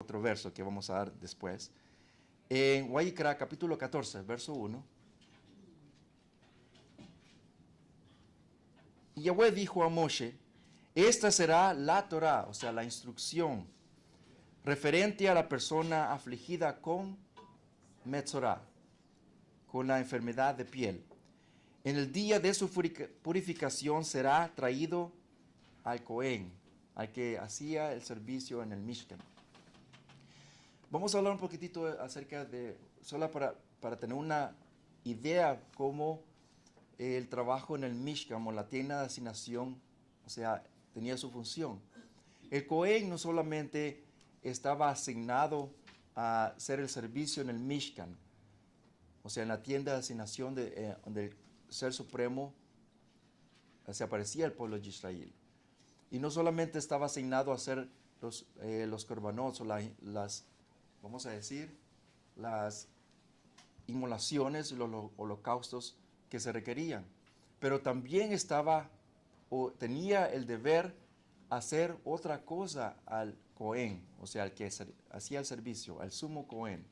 otro verso que vamos a dar después. En Wayikra, capítulo 14, verso 1. Y Yahweh dijo a Moshe, esta será la Torah, o sea, la instrucción, referente a la persona afligida con Metzorah, con la enfermedad de piel. En el día de su purificación será traído al Cohen, al que hacía el servicio en el Mishkan. Vamos a hablar un poquitito acerca de, solo para tener una idea cómo el trabajo en el Mishkan o la tienda de asignación, o sea, tenía su función. El Cohen no solamente estaba asignado a hacer el servicio en el Mishkan, o sea, en la tienda de asignación donde el Ser Supremo se aparecía al pueblo de Israel. Y no solamente estaba asignado a hacer los korbanot o las, vamos a decir, las inmolaciones y los holocaustos que se requerían, pero también estaba o tenía el deber hacer otra cosa al Cohen, o sea, al que hacía el servicio, al sumo Cohen.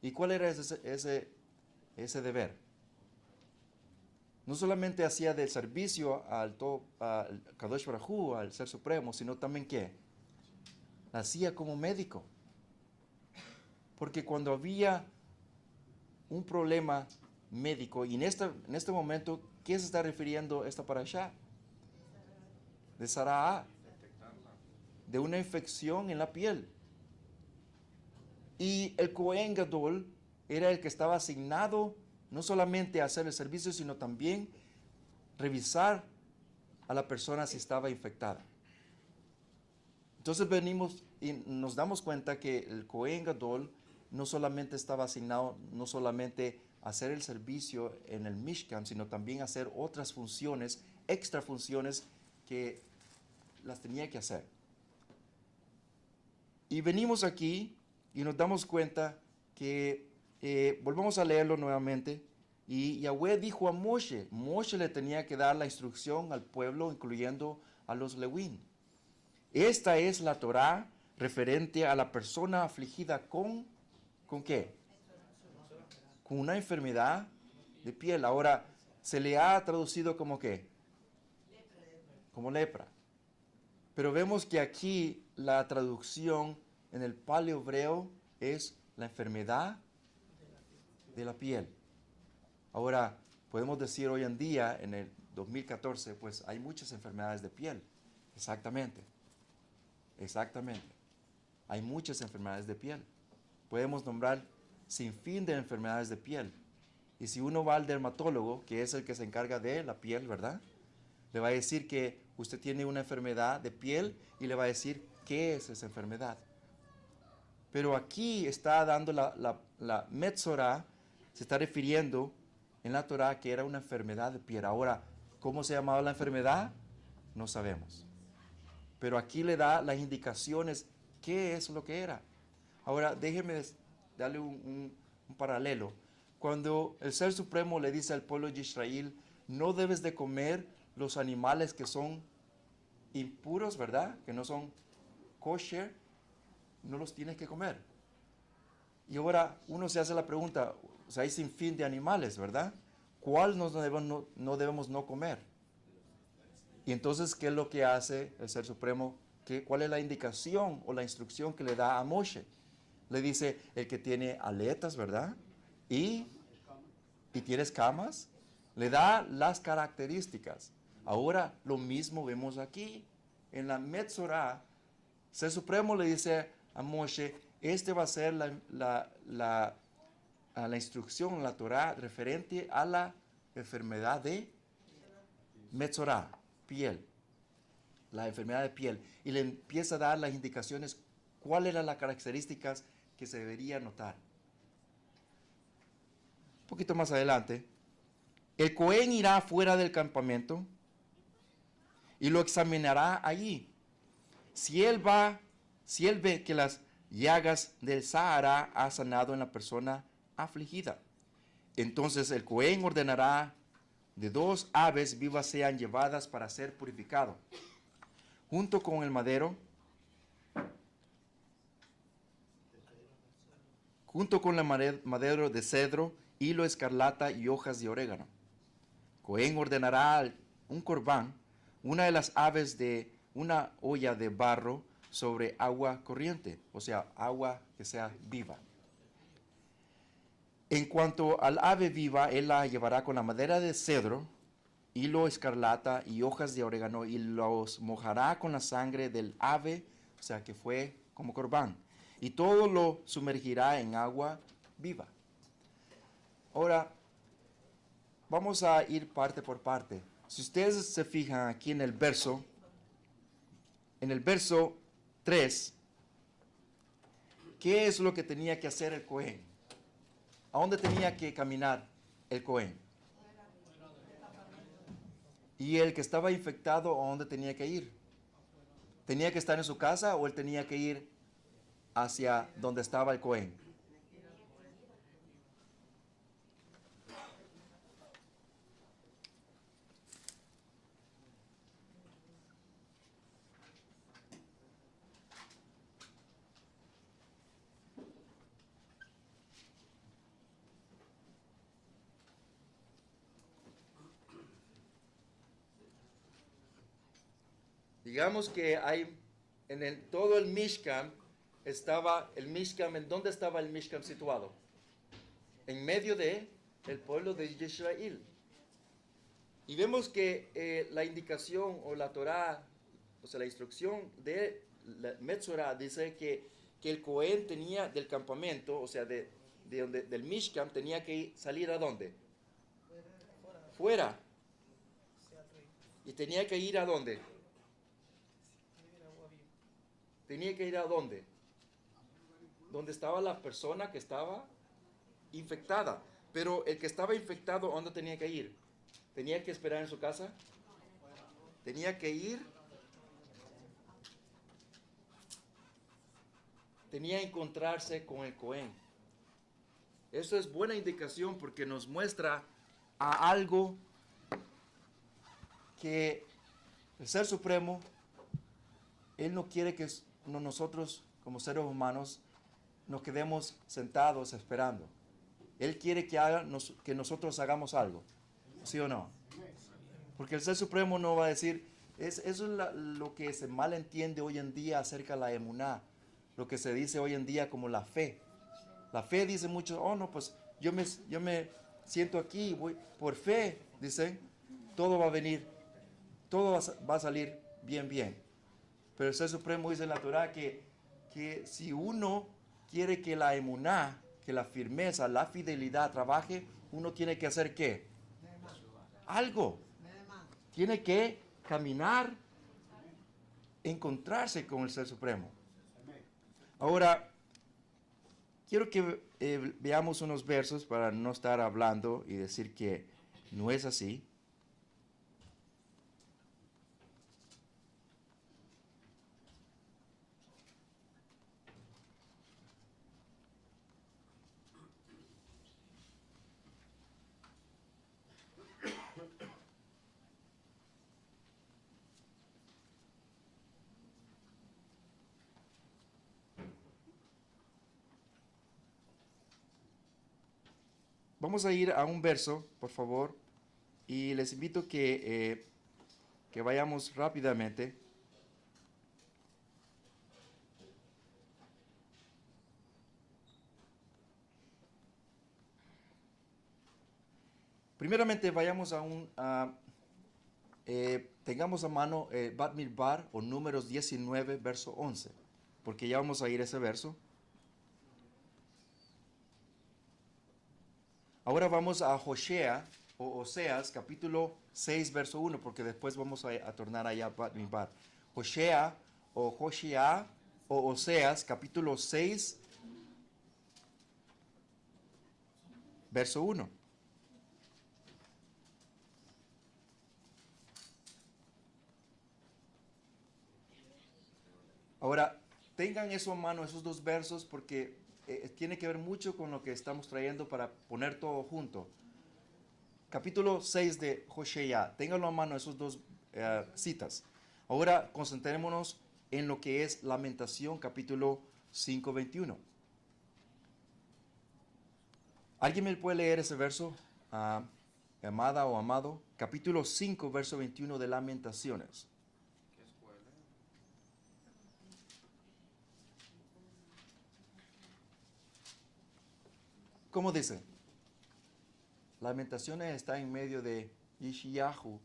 ¿Y cuál era ese deber? No solamente hacía del servicio al Kadosh Baruj Hu, al Ser Supremo, sino también ¿qué? Hacía como médico. Porque cuando había un problema médico, y en este momento, ¿qué se está refiriendo esta parashá? De Sarah, de una infección en la piel. Y el Cohen Gadol era el que estaba asignado no solamente a hacer el servicio, sino también revisar a la persona si estaba infectada. Entonces venimos y nos damos cuenta que el Cohen Gadol no solamente estaba asignado, no solamente a hacer el servicio en el Mishkan, sino también a hacer otras funciones, extra funciones que las tenía que hacer. Y venimos aquí y nos damos cuenta que, volvamos a leerlo nuevamente, y Yahweh dijo a Moshe, Moshe le tenía que dar la instrucción al pueblo, incluyendo a los Levim. Esta es la Torah referente a la persona afligida ¿con qué? Con una enfermedad de piel. Ahora, se le ha traducido como ¿qué? Como lepra. Pero vemos que aquí la traducción en el paleohebreo es la enfermedad de la piel. Ahora, podemos decir hoy en día, en el 2014, pues hay muchas enfermedades de piel. Exactamente. Exactamente. Hay muchas enfermedades de piel. Podemos nombrar sin fin de enfermedades de piel. Y si uno va al dermatólogo, que es el que se encarga de la piel, ¿verdad? Le va a decir que usted tiene una enfermedad de piel y le va a decir qué es esa enfermedad. Pero aquí está dando la Metzorah, se está refiriendo en la Torah que era una enfermedad de piel. Ahora, ¿cómo se llamaba la enfermedad? No sabemos. Pero aquí le da las indicaciones qué es lo que era. Ahora, déjeme darle un paralelo. Cuando el Ser Supremo le dice al pueblo de Israel, no debes de comer los animales que son impuros, ¿verdad? Que no son kosher, no los tienes que comer. Y ahora uno se hace la pregunta, o sea, hay sin fin de animales, ¿verdad? ¿Cuál no debemos no comer? Y entonces, ¿qué es lo que hace el Ser Supremo? ¿Cuál es la indicación o la instrucción que le da a Moshe? Le dice, el que tiene aletas, ¿verdad? Y tiene escamas, le da las características. Ahora, lo mismo vemos aquí. En la Metzorah, el Ser Supremo le dice a Moshe, este va a ser la instrucción, la Torah, referente a la enfermedad de Metzorah, piel, la enfermedad de piel, y le empieza a dar las indicaciones, cuáles eran las características que se debería notar. Un poquito más adelante, el Cohen irá fuera del campamento y lo examinará allí. Si él ve que las llagas del Sahara ha sanado en la persona afligida, entonces el Cohen ordenará de 2 aves vivas sean llevadas para ser purificado, junto con el madero junto con la madera de cedro, hilo escarlata y hojas de orégano. Cohen ordenará un corbán, una de las aves de una olla de barro sobre agua corriente, o sea, agua que sea viva. En cuanto al ave viva, él la llevará con la madera de cedro, hilo escarlata y hojas de orégano, y los mojará con la sangre del ave, o sea, que fue como corbán, y todo lo sumergirá en agua viva. Ahora, vamos a ir parte por parte. Si ustedes se fijan aquí en el verso 3, ¿qué es lo que tenía que hacer el Cohen? ¿A dónde tenía que caminar el Cohen? ¿Y el que estaba infectado, a dónde tenía que ir? ¿Tenía que estar en su casa o él tenía que ir hacia donde estaba el Cohen? Digamos que hay todo el Mishkan estaba el Mishkan. ¿En dónde estaba el Mishkan situado? En medio de el pueblo de Israel. Y vemos que la indicación o la Torah, o sea, la instrucción de la Metzorah dice que el Cohen tenía del campamento, o sea, del Mishkan, tenía que salir ¿a dónde? Fuera. ¿Y tenía que ir a dónde? Tenía que ir a dónde? Donde estaba la persona que estaba infectada. Pero el que estaba infectado, ¿a dónde tenía que ir? ¿Tenía que esperar en su casa? Tenía que ir. Tenía que encontrarse con el Cohen. Esto es buena indicación porque nos muestra a algo que el Ser Supremo, Él no quiere que nosotros como seres humanos nos quedemos sentados esperando. Él quiere que nosotros hagamos algo, ¿sí o no? Porque el Ser Supremo no va a decir, eso es lo que se malentiende hoy en día acerca de la emuná, lo que se dice hoy en día como la fe. La fe dice mucho, oh no, pues yo me siento aquí, voy por fe, dicen, todo va a venir, todo va a salir bien. Pero el Ser Supremo dice en la Torah que si uno quiere que la emuná, que la firmeza, la fidelidad trabaje, uno tiene que hacer ¿qué? Algo. Tiene que caminar, encontrarse con el Ser Supremo. Ahora, quiero que veamos unos versos para no estar hablando y decir que no es así. Vamos a ir a un verso, por favor, y les invito que vayamos rápidamente. Primeramente vayamos tengamos a mano Bat Midbar o Números 19, verso 11, porque ya vamos a ir a ese verso. Ahora vamos a Hosea o Oseas, capítulo 6, verso 1, porque después vamos a tornar allá a Bat Midbar. Hosea o Oseas, capítulo 6, verso 1. Ahora, tengan eso en mano, esos dos versos, porque tiene que ver mucho con lo que estamos trayendo para poner todo junto. Capítulo 6 de Hosea, ténganlo a mano esos dos citas. Ahora concentrémonos en lo que es Lamentación, capítulo 5, 21. ¿Alguien me puede leer ese verso? Amada o amado. Capítulo 5, verso 21 de Lamentaciones. ¿Cómo dice? Lamentaciones está en medio de Yeshayahu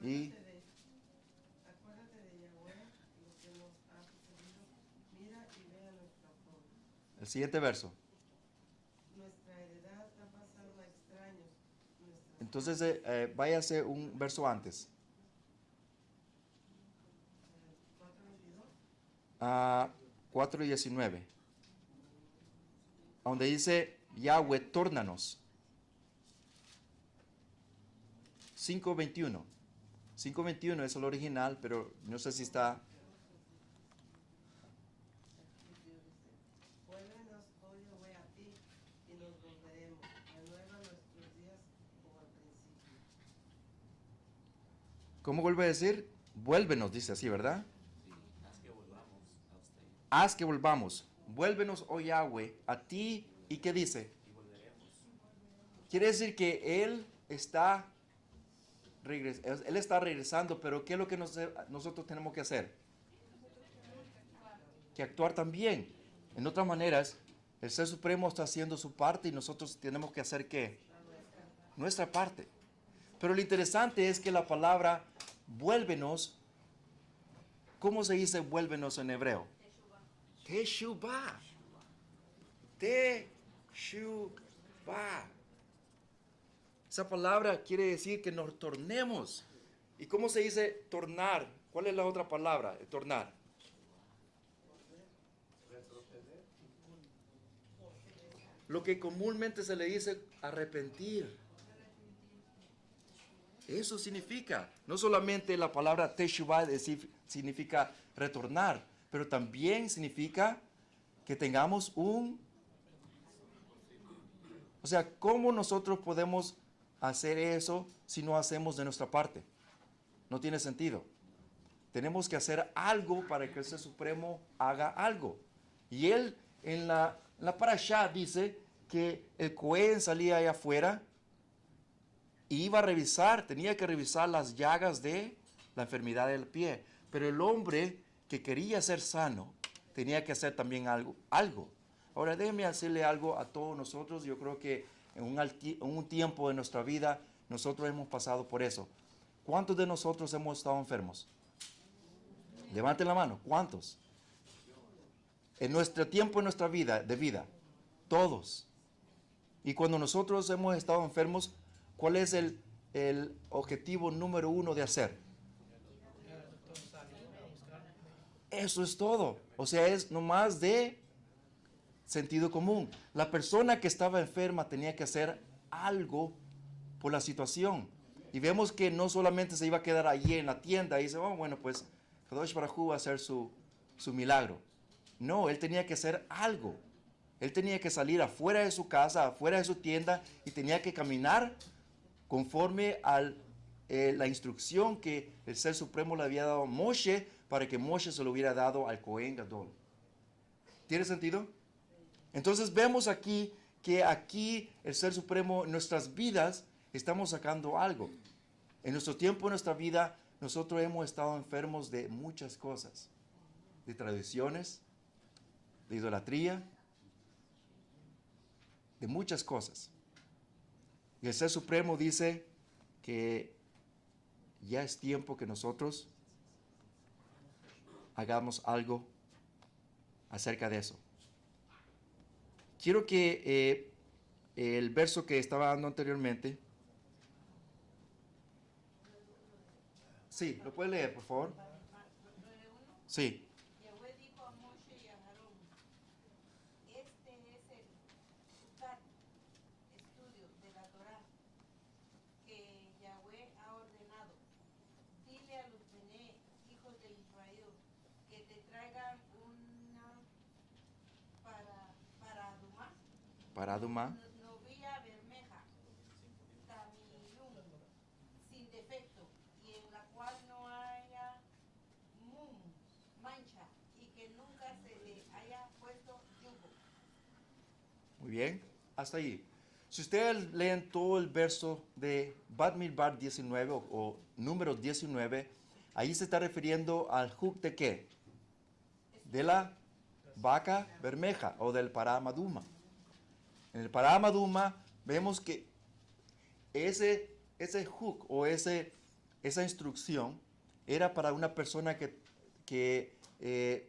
y Acuérdate de Yahweh, lo que nos ha sucedido. Mira y vea nuestro afrenta. el siguiente verso. Nuestra heredad ha pasado a extraños. Entonces, váyase un verso antes. 4:22. A 4:19. Donde dice Yahweh, tórnanos. 5:21. 5:21 es el original, pero no sé si está. Vuélvenos, oh Yahweh, a ti, y nos volveremos. Renueva nuestros días como al principio. ¿Cómo vuelve a decir? Vuélvenos, dice así, ¿verdad? Sí, haz que volvamos a usted Haz que volvamos. Vuélvenos, oh Yahweh, a ti. ¿Y qué dice? y volveremos. Quiere decir que Él está regresando, pero ¿qué es lo que nosotros tenemos que hacer? Que actuar también. En otras maneras, el Ser Supremo está haciendo su parte y nosotros tenemos que hacer ¿qué? Nuestra parte. Pero lo interesante es que la palabra vuélvenos, ¿cómo se dice vuélvenos en hebreo? Teshuvah. Teshuvah. Esa palabra quiere decir que nos tornemos. ¿Y cómo se dice tornar? ¿Cuál es la otra palabra? Tornar. Lo que comúnmente se le dice arrepentir. Eso significa, no solamente la palabra teshuvah significa retornar, pero también significa que tengamos o sea, ¿cómo nosotros podemos hacer eso si no hacemos de nuestra parte? No tiene sentido. Tenemos que hacer algo para que el Ser Supremo haga algo. Y él en la parashá dice que el Cohen salía allá afuera y iba a revisar, tenía que revisar las llagas de la enfermedad del pie. Pero el hombre que quería ser sano tenía que hacer también algo. Ahora déjeme decirle algo a todos nosotros. Yo creo que en un tiempo de nuestra vida nosotros hemos pasado por eso. ¿Cuántos de nosotros hemos estado enfermos? Levanten la mano. ¿Cuántos? En nuestro tiempo, en nuestra vida, de vida. Todos. Y cuando nosotros hemos estado enfermos, ¿cuál es el objetivo número uno de hacer? Eso es todo. O sea, es nomás de sentido común. La persona que estaba enferma tenía que hacer algo por la situación. Y vemos que no solamente se iba a quedar allí en la tienda y dice, oh, bueno, pues Kadosh Baruj Hu va a hacer su milagro. No, él tenía que hacer algo. Él tenía que salir afuera de su casa, afuera de su tienda y tenía que caminar conforme a la instrucción que el Ser Supremo le había dado a Moshe para que Moshe se lo hubiera dado al Cohen Gadol. ¿Tiene sentido? Entonces vemos aquí que aquí el Ser Supremo en nuestras vidas estamos sacando algo. En nuestro tiempo, en nuestra vida, nosotros hemos estado enfermos de muchas cosas. De tradiciones, de idolatría, de muchas cosas. Y el Ser Supremo dice que ya es tiempo que nosotros hagamos algo acerca de eso. Quiero que el verso que estaba dando anteriormente, sí, ¿lo puede leer, por favor? Sí. Yahweh dijo a Moshe y a Aarón, este es el Tucat, estudio de la Torá, que Yahweh ha ordenado. Dile a los Bené, hijos de Israel, que te traigan una para Adumá, Para Adumá. novilla bermeja, tamilum, sin defecto, y en la cual no haya mancha, y que nunca se le haya puesto yugo. Muy bien, hasta ahí. Si ustedes leen todo el verso de Bamidbar 19 o número 19, ahí se está refiriendo al Juk de qué? De la vaca bermeja o del Paramaduma. En el Paramaduma vemos que ese Juk o esa instrucción era para una persona que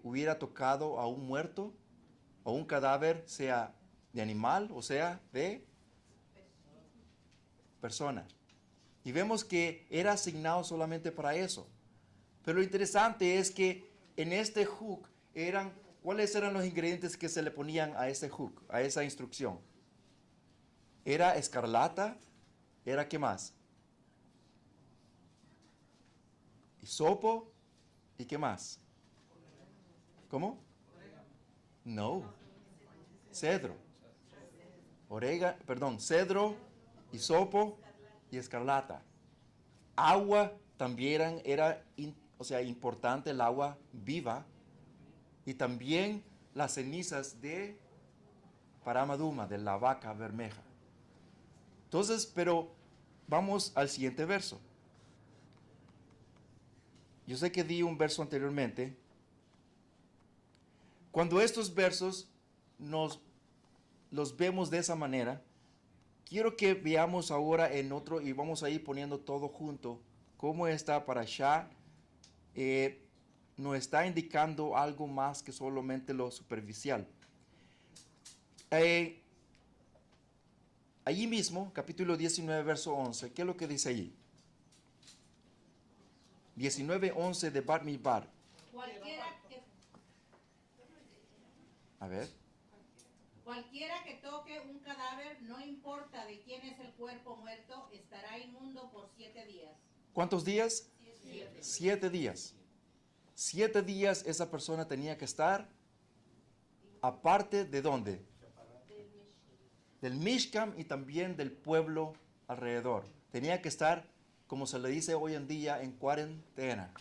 hubiera tocado a un muerto o un cadáver, sea de animal o sea de persona. Y vemos que era asignado solamente para eso. Pero lo interesante es que en este Juk ¿cuáles eran los ingredientes que se le ponían a ese Juk, a esa instrucción? Era escarlata, ¿era qué más? Hisopo, ¿y qué más? ¿Cómo? No. Cedro. Cedro, hisopo y escarlata. Agua también era importante, el agua viva. Y también las cenizas de Paramaduma, de la vaca bermeja. Entonces, pero vamos al siguiente verso. Yo sé que di un verso anteriormente. Cuando estos versos los vemos de esa manera, quiero que veamos ahora en otro, y vamos a ir poniendo todo junto, cómo esta parashá nos está indicando algo más que solamente lo superficial. Allí mismo, capítulo 19, verso 11, ¿qué es lo que dice allí? 19:11 de Bamidbar. A ver. Cualquiera que toque un cadáver, no importa de quién es el cuerpo muerto, estará inmundo por 7 días. ¿Cuántos días? 7. 7 días. 7 días esa persona tenía que estar aparte de ¿dónde? Del Mishkan y también del pueblo alrededor. Tenía que estar, como se le dice hoy en día, en cuarentena.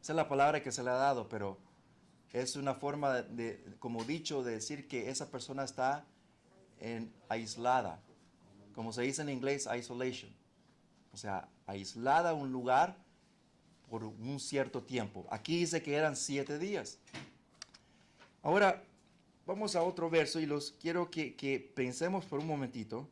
Esa es la palabra que se le ha dado, pero es una forma como dicho, de decir que esa persona está aislada. Como se dice en inglés, isolation. O sea, aislada a un lugar por un cierto tiempo. Aquí dice que eran 7 días. Ahora, vamos a otro verso y los quiero que pensemos por un momentito.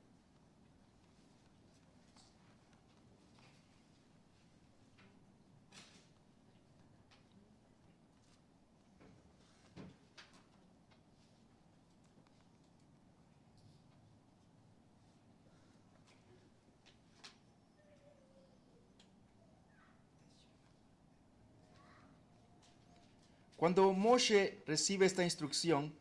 Cuando Moshe recibe esta instrucción,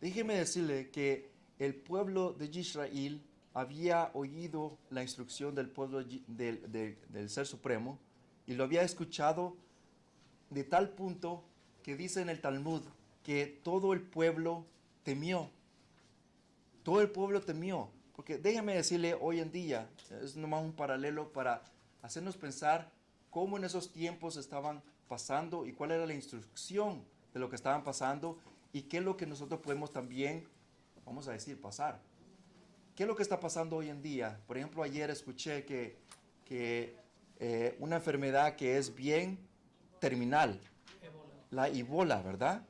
déjeme decirle que el pueblo de Israel había oído la instrucción del pueblo del Ser Supremo y lo había escuchado de tal punto que dice en el Talmud que todo el pueblo temió. Todo el pueblo temió. Porque déjeme decirle, hoy en día, es nomás un paralelo para hacernos pensar cómo en esos tiempos estaban pasando y cuál era la instrucción de lo que estaban pasando y qué es lo que nosotros podemos también, vamos a decir, pasar. ¿Qué es lo que está pasando hoy en día? Por ejemplo, ayer escuché que una enfermedad que es bien terminal, la Ebola, ¿verdad?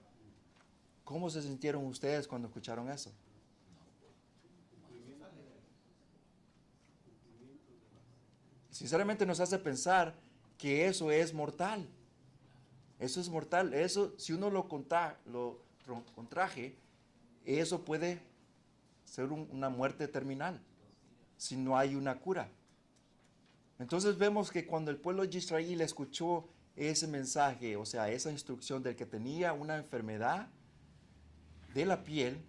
¿Cómo se sintieron ustedes cuando escucharon eso? Sinceramente nos hace pensar que eso es mortal. Eso es mortal. Eso, si uno lo contraje, eso puede ser una muerte terminal, si no hay una cura. Entonces vemos que cuando el pueblo de Israel escuchó ese mensaje, o sea, esa instrucción del que tenía una enfermedad de la piel,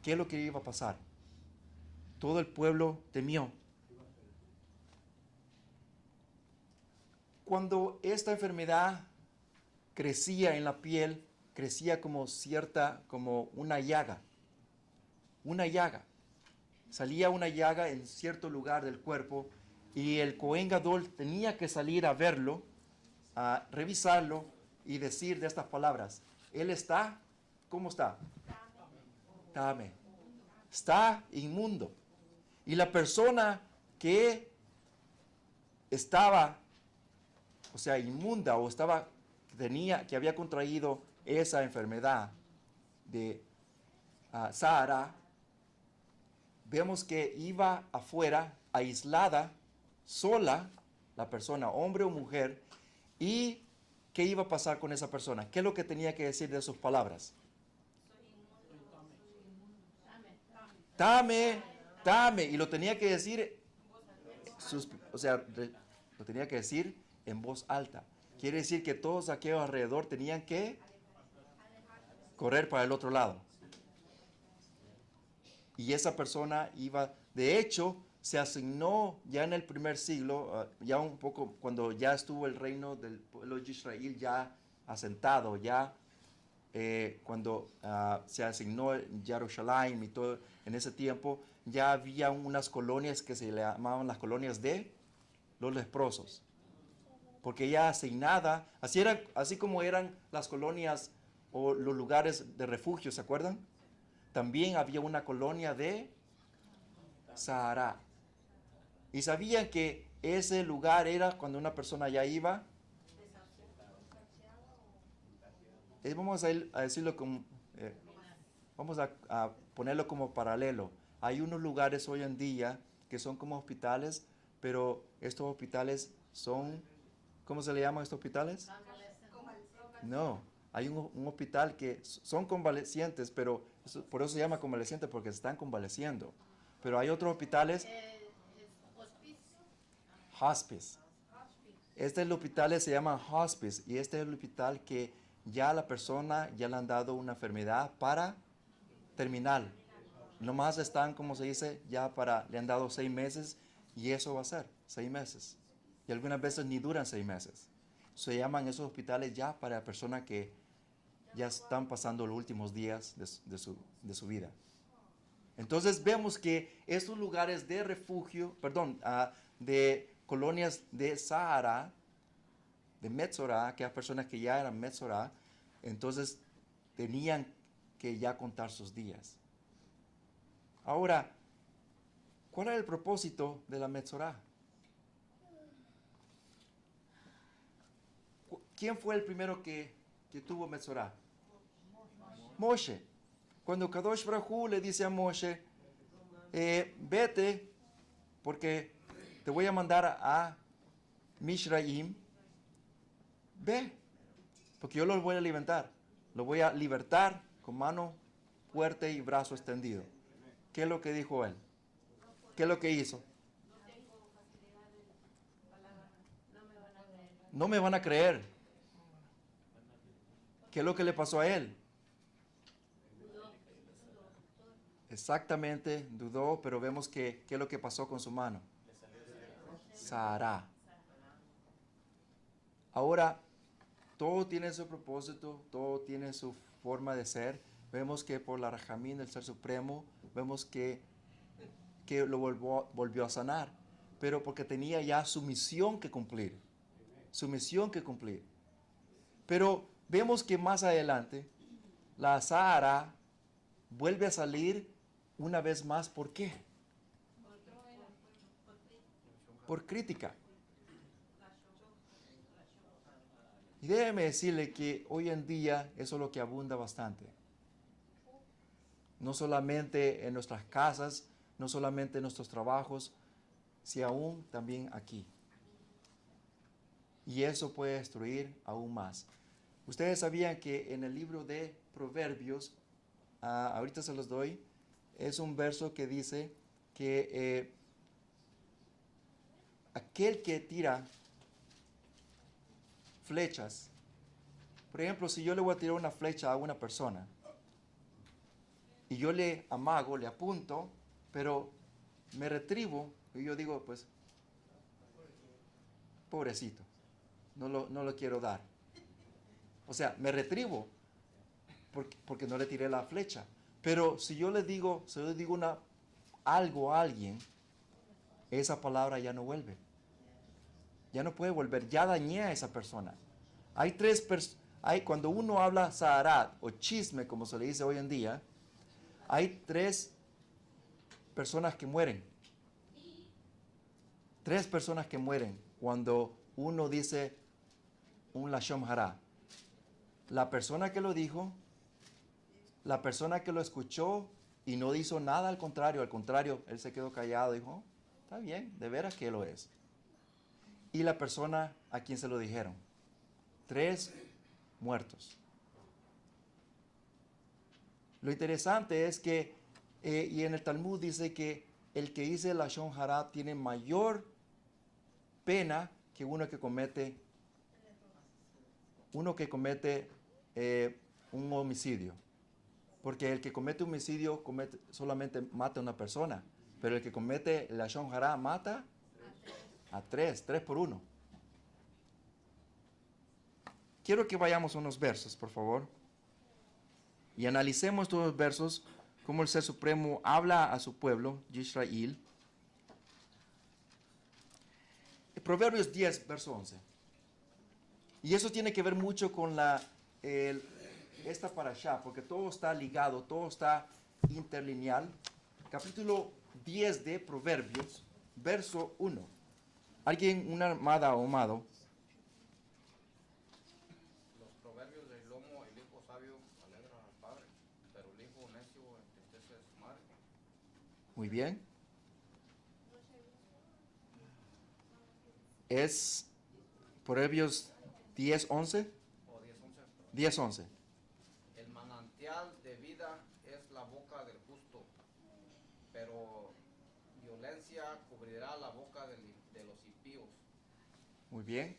¿qué es lo que iba a pasar? Todo el pueblo temió. Cuando esta enfermedad crecía en la piel, crecía como una llaga. Una llaga. Salía una llaga en cierto lugar del cuerpo y el Cohen Gadol tenía que salir a verlo, a revisarlo y decir de estas palabras: Él está, ¿cómo está? Tame. está inmundo. Y la persona que estaba, o sea, inmunda o que había contraído esa enfermedad de Sahara, vemos que iba afuera, aislada, sola, la persona, hombre o mujer, y ¿qué iba a pasar con esa persona? ¿Qué es lo que tenía que decir de sus palabras? Tame, tame, y lo tenía que decir, lo tenía que decir en voz alta. Quiere decir que todos aquellos alrededor tenían que correr para el otro lado. Y esa persona iba, de hecho, se asignó ya en el primer siglo, ya un poco cuando ya estuvo el reino del pueblo de Israel ya asentado, ya cuando se asignó Jerusalén y todo, en ese tiempo ya había unas colonias que se le llamaban las colonias de los leprosos. Porque ya asignada, así como eran las colonias o los lugares de refugio, ¿se acuerdan? También había una colonia de Sahara. Y sabían que ese lugar era cuando una persona ya iba. Vamos a decirlo como, vamos a ponerlo como paralelo. Hay unos lugares hoy en día que son como hospitales, pero estos hospitales son, ¿cómo se le llaman estos hospitales? No, hay un hospital que son convalecientes, pero por eso se llama convaleciente, porque se están convaleciendo. Pero hay otros hospitales, hospice. Este hospital se llama hospice y este es el hospital que ya a la persona ya le han dado una enfermedad para terminal. Nomás están, como se dice, le han dado 6 meses y eso va a ser 6 meses. Y algunas veces ni duran 6 meses. Se llaman esos hospitales ya para personas que ya están pasando los últimos días de su vida. Entonces vemos que estos lugares de refugio, de colonias de Sahara, de Metzorah, aquellas personas que ya eran Metzorah, entonces tenían que ya contar sus días. Ahora, ¿cuál era el propósito de la Metzorah? ¿Quién fue el primero que tuvo Metzorah? Moshe. Cuando Kadosh Baruj Hu le dice a Moshe, vete, porque te voy a mandar a Mishraim, ve, porque yo los voy a libertar. Los voy a libertar con mano fuerte y brazo extendido. ¿Qué es lo que dijo él? ¿Qué es lo que hizo? No me van a creer. ¿Qué es lo que le pasó a él? Exactamente, dudó, pero vemos qué es lo que pasó con su mano. Sahara. Ahora, todo tiene su propósito, todo tiene su forma de ser. Vemos que por la Rajamín del Ser Supremo, vemos que lo volvió a sanar, pero porque tenía ya su misión que cumplir. Su misión que cumplir. Pero vemos que más adelante, la Sahara vuelve a salir una vez más. ¿Por qué? Por crítica. Y déjeme decirle que hoy en día eso es lo que abunda bastante. No solamente en nuestras casas, no solamente en nuestros trabajos, sino aún también aquí. Y eso puede destruir aún más. Ustedes sabían que en el libro de Proverbios, ahorita se los doy, es un verso que dice que aquel que tira flechas, por ejemplo, si yo le voy a tirar una flecha a una persona y yo le amago, le apunto, pero me retribo y yo digo, pues, pobrecito, no lo quiero dar. O sea, me retribo porque no le tiré la flecha. Pero si yo le digo algo a alguien, esa palabra ya no vuelve. Ya no puede volver, ya dañé a esa persona. Cuando uno habla saharat o chisme, como se le dice hoy en día, hay 3 personas que mueren. 3 personas que mueren cuando uno dice un Lashon Hara. La persona que lo dijo, la persona que lo escuchó y no hizo nada al contrario, él se quedó callado y dijo, "Oh, está bien, de veras que lo es". Y la persona a quien se lo dijeron. 3 muertos. Lo interesante es que, y en el Talmud dice que el que dice Lashon Hara tiene mayor pena que uno que comete un homicidio. Porque el que comete homicidio solamente mata a una persona. Pero el que comete Lashon Hara mata a 3 por 1. Quiero que vayamos a unos versos, por favor. Y analicemos todos los versos, cómo el Ser Supremo habla a su pueblo, Israel. Proverbios 10, verso 11. Y eso tiene que ver mucho con esta parashá, porque todo está ligado, todo está interlineal. Capítulo 10 de Proverbios, verso 1. ¿Alguien, una amada o amado? Los proverbios del lomo, el hijo sabio alegra al padre, pero el hijo necio entristece a su madre. Muy bien. Es Proverbios 10, 11. O 10:11. 10, 11. El manantial de vida es la boca del justo, pero violencia cubrirá la boca de los impíos. Muy bien.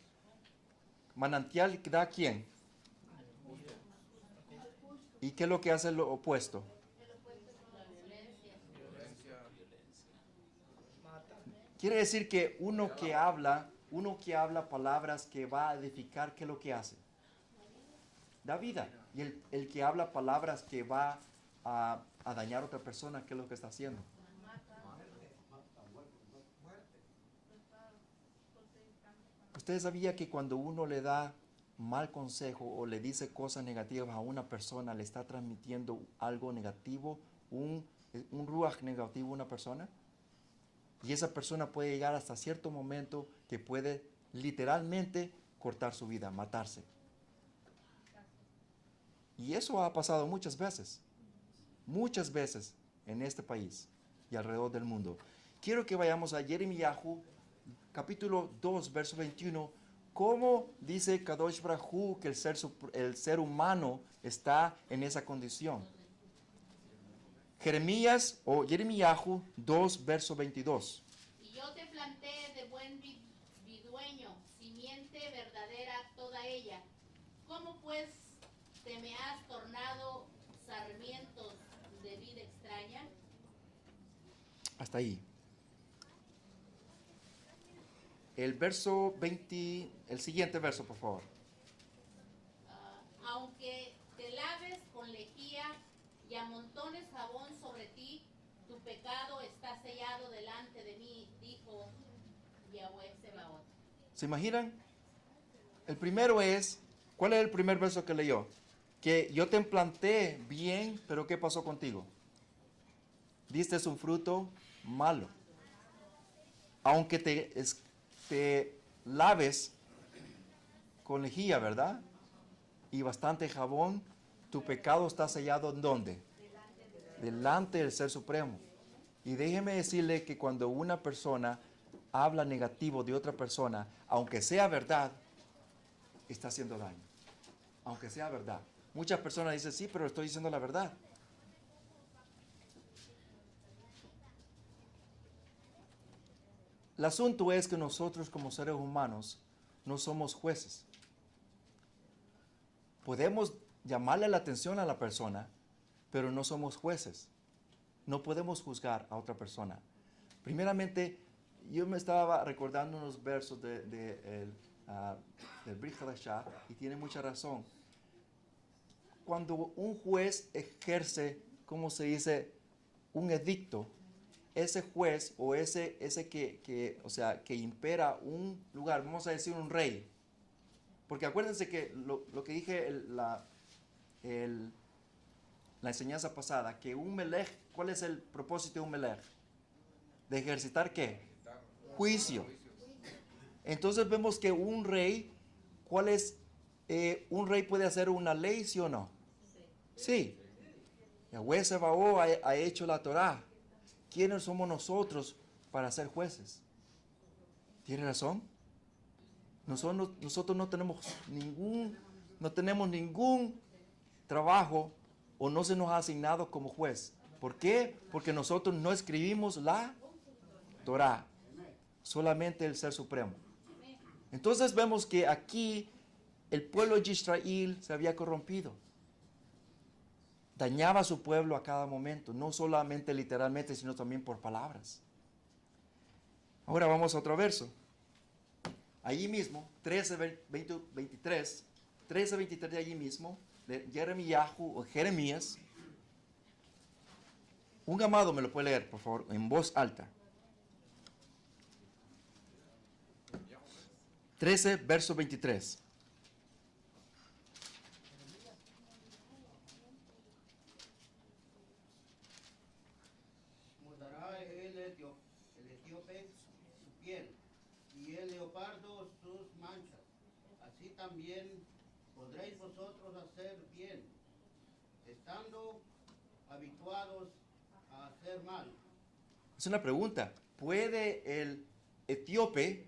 Manantial da quién. ¿Y qué es lo que hace lo opuesto? Violencia. Quiere decir que uno que habla palabras que va a edificar, ¿qué es lo que hace? Da vida. Y el que habla palabras que va a dañar a otra persona, ¿qué es lo que está haciendo? ¿Usted sabía que cuando uno le da mal consejo o le dice cosas negativas a una persona, le está transmitiendo algo negativo, un ruach negativo a una persona? Y esa persona puede llegar hasta cierto momento que puede literalmente cortar su vida, matarse. Y eso ha pasado muchas veces en este país y alrededor del mundo. Quiero que vayamos a Jeremiyahu, capítulo 2, verso 21. ¿Cómo dice Kadosh Baruj Hu que el ser humano está en esa condición? Jeremiyahu 2, verso 22. Y yo te planté de buen vidueño, simiente verdadera toda ella. ¿Cómo pues te me has tornado sarmientos de vida extraña? Hasta ahí. El verso 20, el siguiente verso, por favor. Aunque te laves con lejía y amontones jabón sobre ti, tu pecado está sellado delante de mí, dijo Yahweh Sebaot. ¿Se imaginan? El primero es, ¿cuál es el primer verso que leyó? Que yo te planté bien, pero ¿qué pasó contigo? Diste un fruto malo. Aunque te laves con lejía, ¿verdad? Y bastante jabón, tu pecado está sellado ¿en dónde? Delante del Ser Supremo. Y déjeme decirle que cuando una persona habla negativo de otra persona, aunque sea verdad, está haciendo daño. Aunque sea verdad. Muchas personas dicen, sí, pero estoy diciendo la verdad. El asunto es que nosotros como seres humanos no somos jueces. Podemos llamarle la atención a la persona, pero no somos jueces. No podemos juzgar a otra persona. Primeramente, yo me estaba recordando unos versos del Brit Hadashah y tiene mucha razón. Cuando un juez ejerce, ¿cómo se dice?, un edicto, ese juez o ese que impera un lugar, vamos a decir un rey. Porque acuérdense que lo que dije la enseñanza pasada, que un melech, ¿cuál es el propósito de un melech? ¿De ejercitar qué? ejercitar Juicio. juicios. Entonces vemos que un rey, ¿cuál es? ¿Un rey puede hacer una ley, sí o no? Sí. Yahweh Sebaot ha hecho la Torá. ¿Quiénes somos nosotros para ser jueces? ¿Tiene razón? Nosotros no tenemos ningún trabajo o no se nos ha asignado como juez. ¿Por qué? Porque nosotros no escribimos la Torá, solamente el Ser Supremo. Entonces vemos que aquí el pueblo de Israel se había corrompido. Dañaba a su pueblo a cada momento, no solamente literalmente, sino también por palabras. Ahora vamos a otro verso. Allí mismo, 13:23 de allí mismo, de Jeremías. Un amado me lo puede leer, por favor, en voz alta. 13, verso 23. Mudará el etíope su piel y el leopardo sus manchas. Así también podréis vosotros hacer bien, estando habituados a hacer mal. Es una pregunta. ¿Puede el etíope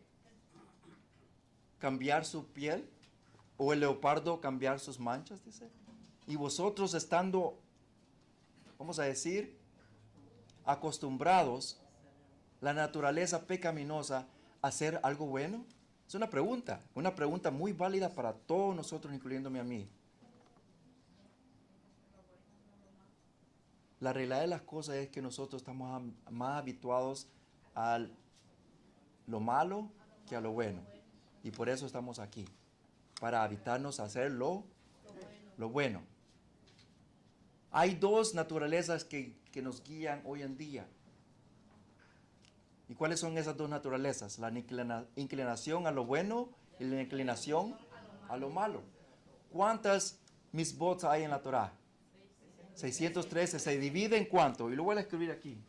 cambiar su piel? ¿O el leopardo cambiar sus manchas? Dice. Y vosotros estando, vamos a decir, acostumbrados, la naturaleza pecaminosa, a hacer algo bueno. Es una pregunta muy válida para todos nosotros, incluyéndome a mí. La realidad de las cosas es que nosotros estamos más habituados a lo malo que a lo bueno. Y por eso estamos aquí, para habitarnos a hacer lo bueno. Hay dos naturalezas que nos guían hoy en día. ¿Y cuáles son esas dos naturalezas? La inclinación a lo bueno y la inclinación a lo malo. ¿Cuántas misbot hay en la Torá? 613. ¿Se divide en cuánto? Y lo voy a escribir aquí.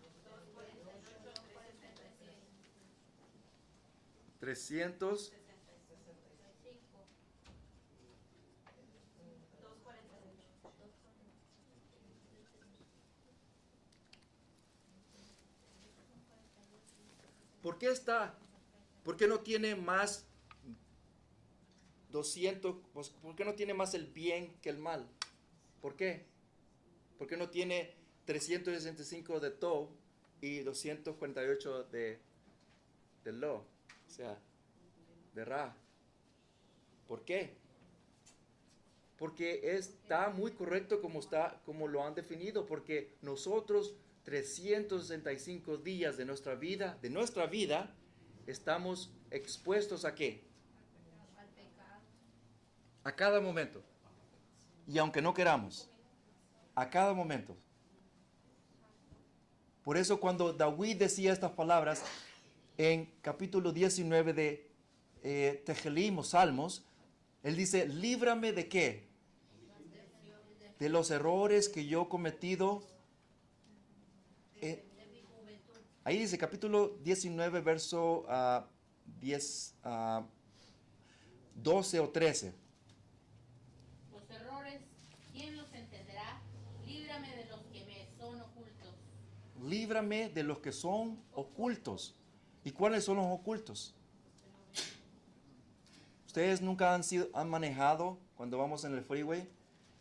300. ¿Por qué no tiene más 200? ¿Por qué no tiene más el bien que el mal? ¿Por qué? ¿Por qué no tiene 365 de To y 248 de Lo? O sea, de Ra. ¿Por qué? Porque está muy correcto como lo han definido, porque nosotros 365 días de nuestra vida, estamos expuestos ¿a qué? A cada momento. Y aunque no queramos, a cada momento. Por eso cuando David decía estas palabras en capítulo 19 de Tejelim o Salmos, él dice, líbrame de ¿qué? De los errores que yo he cometido. Ahí dice capítulo 19, verso 12 o 13. Los errores, ¿quién los entenderá? Líbrame de los que me son ocultos. Líbrame de los que son ocultos. ¿Y cuáles son los ocultos? Ustedes nunca han manejado cuando vamos en el freeway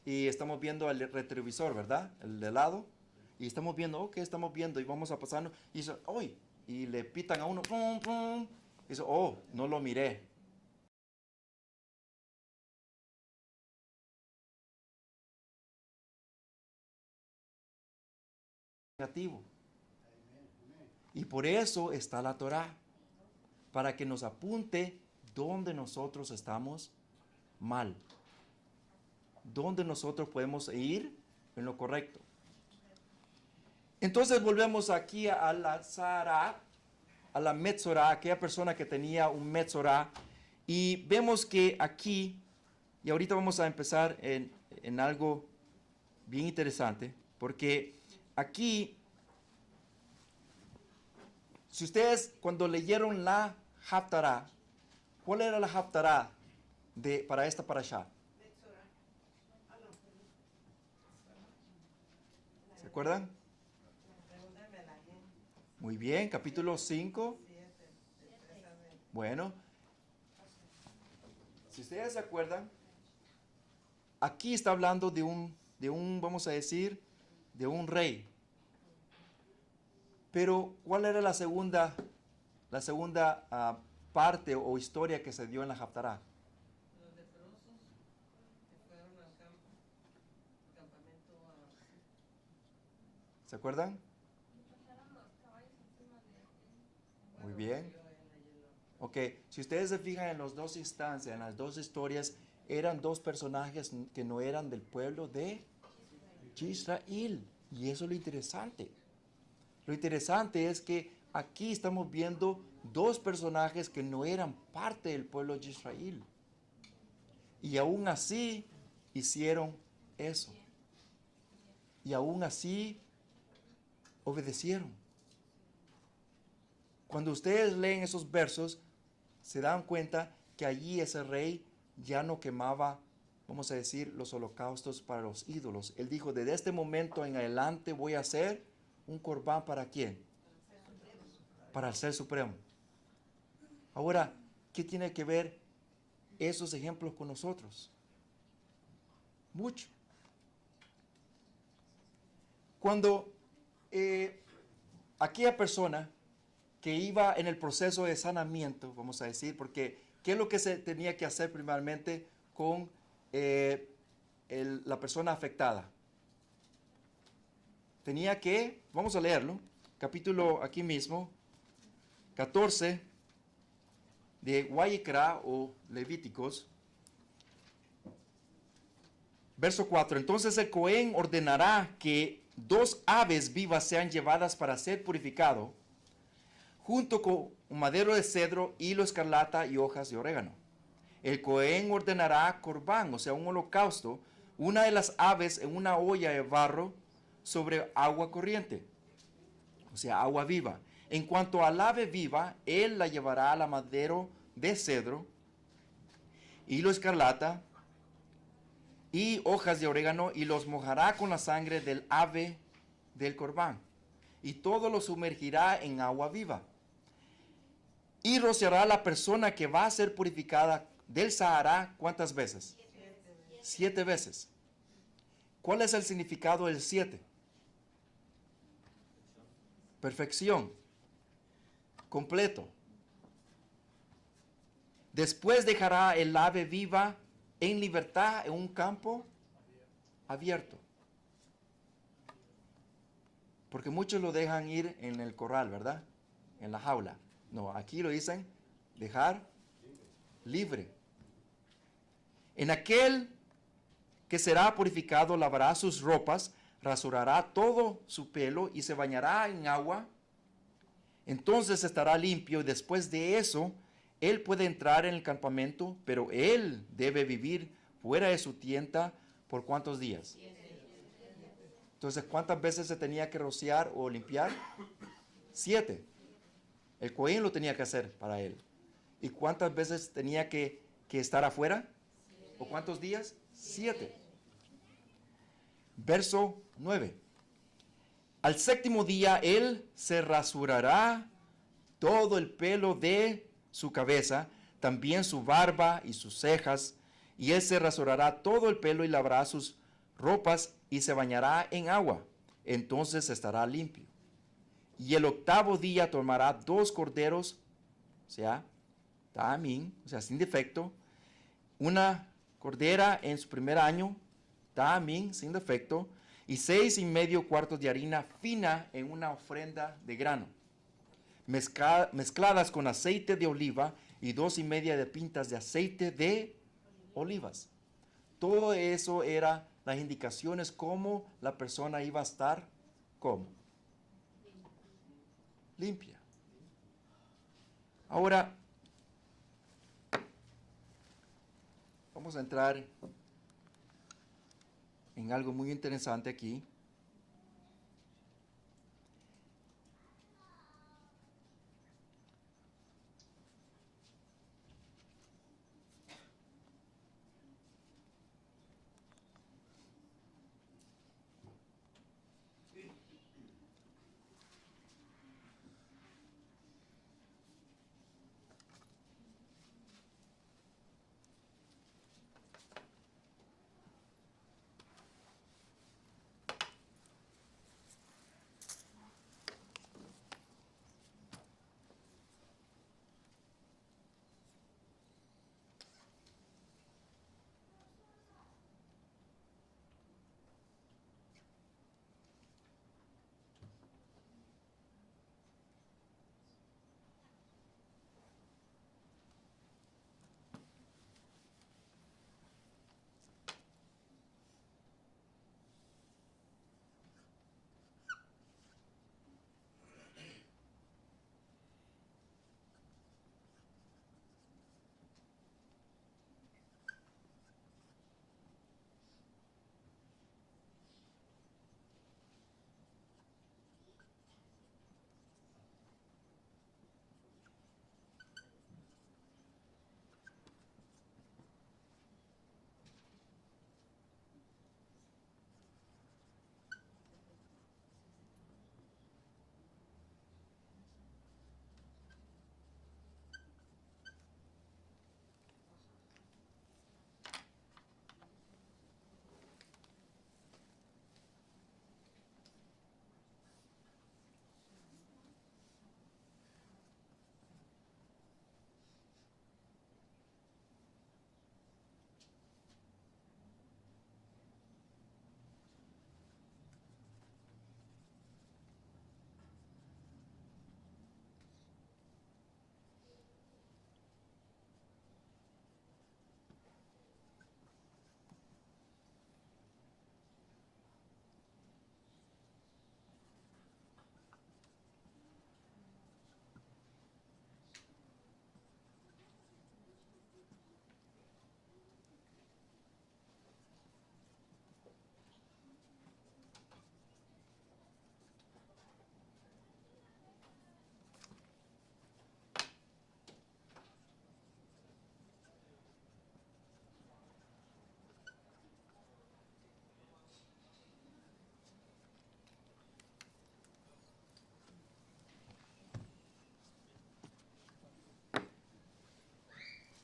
y estamos viendo el retrovisor, ¿verdad? El de lado. Y estamos viendo, estamos viendo y vamos a pasarnos. Y dice, ¡ay! Y le pitan a uno, ¡pum, pum! Y dice, ¡oh! No lo miré. Negativo. Y por eso está la Torá, para que nos apunte dónde nosotros estamos mal, dónde nosotros podemos ir en lo correcto. Entonces volvemos aquí a la Zara, a la Metzorá, aquella persona que tenía un Metzorá, y vemos que aquí, y ahorita vamos a empezar en algo bien interesante, porque aquí Si ustedes cuando leyeron la Haftará, ¿cuál era la Haftará para esta parashá? ¿Se acuerdan? Pregúntame la gente. Muy bien, capítulo 5. Bueno, si ustedes se acuerdan, aquí está hablando de un, vamos a decir, de un rey. Pero, ¿cuál era la segunda parte o historia que se dio en la Haftará? Los leprosos que fueron al campamento ¿Se acuerdan? Muy bien. Ok, si ustedes se fijan en las dos instancias, en las dos historias, eran dos personajes que no eran del pueblo de Israel. Y eso es lo interesante. Lo interesante es que aquí estamos viendo dos personajes que no eran parte del pueblo de Israel. Y aún así hicieron eso. Y aún así obedecieron. Cuando ustedes leen esos versos, se dan cuenta que allí ese rey ya no quemaba, vamos a decir, los holocaustos para los ídolos. Él dijo, desde este momento en adelante voy a hacer un corbán ¿para quién? Para el Ser Supremo. Ahora, ¿qué tiene que ver esos ejemplos con nosotros? Mucho. Cuando aquella persona que iba en el proceso de sanamiento, vamos a decir, porque ¿qué es lo que se tenía que hacer primeramente con la persona afectada? Tenía que, vamos a leerlo, capítulo aquí mismo, 14 de Guayicra o Levíticos, verso 4. Entonces el Cohen ordenará que 2 aves vivas sean llevadas para ser purificado, junto con un madero de cedro, hilo escarlata y hojas de orégano. El Cohen ordenará corbán, o sea, un holocausto, una de las aves en una olla de barro sobre agua corriente, o sea, agua viva. En cuanto al ave viva, él la llevará a la madero de cedro, hilo escarlata y hojas de orégano, y los mojará con la sangre del ave del corbán, y todo lo sumergirá en agua viva. Y rociará a la persona que va a ser purificada del Sahara, ¿cuántas veces? 7 veces. ¿Cuál es el significado del 7? Perfección. Completo. Después dejará el ave viva en libertad en un campo abierto. Porque muchos lo dejan ir en el corral, ¿verdad? En la jaula. No, aquí lo dicen dejar libre. En aquel que será purificado lavará sus ropas, rasurará todo su pelo y se bañará en agua. Entonces estará limpio, y después de eso él puede entrar en el campamento, pero él debe vivir fuera de su tienda por ¿cuántos días? Entonces, ¿cuántas veces se tenía que rociar o limpiar? 7. El Cohen lo tenía que hacer para él. ¿Y cuántas veces tenía que estar afuera? ¿O cuántos días? 7. Verso 9. Al 7º día él se rasurará todo el pelo de su cabeza, también su barba y sus cejas, y él se rasurará todo el pelo y lavará sus ropas y se bañará en agua. Entonces estará limpio. Y el 8º día tomará 2 corderos, o sea, tamín, o sea, sin defecto, una cordera en su primer año, tamín, sin defecto, y 6,5 cuartos de harina fina en una ofrenda de grano, mezcladas con aceite de oliva, y 2,5 de pintas de aceite de olivas. Todo eso era las indicaciones cómo la persona iba a estar, ¿cómo? Limpia. Ahora, vamos a entrar en algo muy interesante aquí.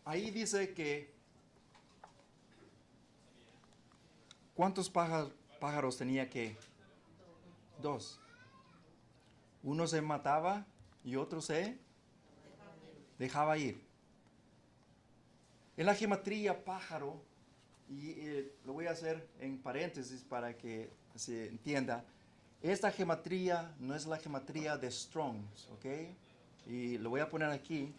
ahí dice que ¿cuántos pájaros tenía que? 2. Uno se mataba y otro se dejaba ir. En la gematría pájaro, y lo voy a hacer en paréntesis para que se entienda, esta gematría no es la gematría de Strong's, ¿ok? Y lo voy a poner aquí,